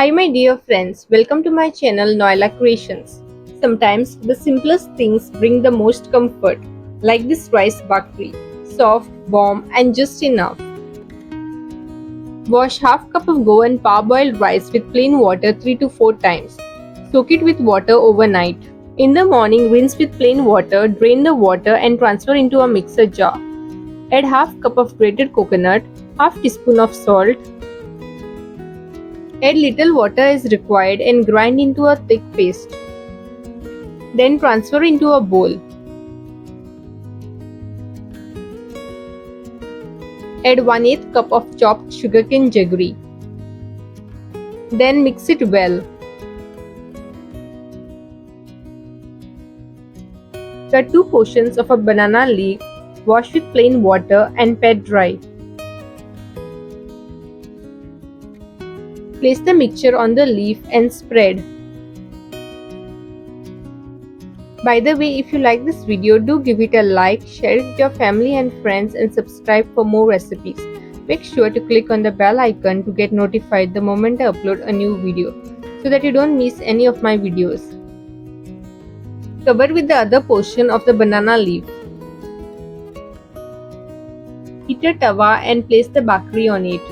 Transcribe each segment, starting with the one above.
Hi my dear friends, welcome to my channel Noila Creations. Sometimes the simplest things bring the most comfort, like this rice bhakri, soft, warm and just enough. Wash half cup of Goan parboiled rice with plain water 3 to 4 times. Soak it with water overnight. In the morning, rinse with plain water, drain the water and transfer into a mixer jar. Add half cup of grated coconut, half teaspoon of salt. Add little water as required and grind into a thick paste. Then transfer into a bowl. Add 1/8 cup of chopped sugarcane jaggery. Then mix it well. Cut 2 portions of a banana leaf, wash with plain water and pat dry. Place the mixture on the leaf and spread. By the way, if you like this video, do give it a like, share it with your family and friends and subscribe for more recipes. Make sure to click on the bell icon to get notified the moment I upload a new video so that you don't miss any of my videos. Cover with the other portion of the banana leaf. Heat a tawa and place the bhakri on it.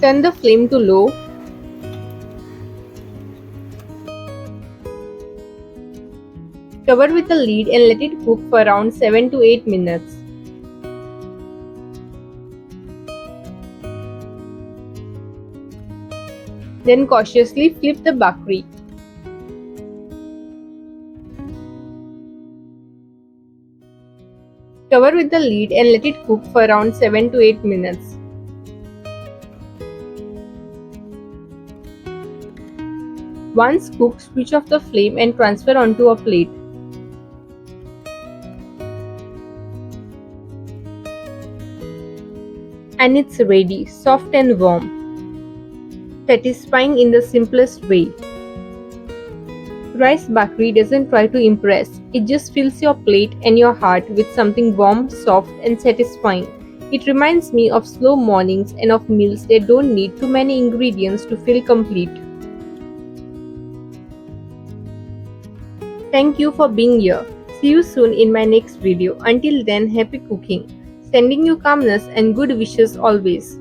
Turn the flame to low. Cover with a lid and let it cook for around 7 to 8 minutes. Then cautiously flip the bhakri. Cover with the lid and let it cook for around 7 to 8 minutes. Once cooked, switch off the flame and transfer onto a plate. And it's ready, soft and warm, satisfying in the simplest way. Rice bhakri doesn't try to impress, it just fills your plate and your heart with something warm, soft and satisfying. It reminds me of slow mornings and of meals that don't need too many ingredients to feel complete. Thank you for being here. See you soon in my next video. Until then, happy cooking. Sending you calmness and good wishes always.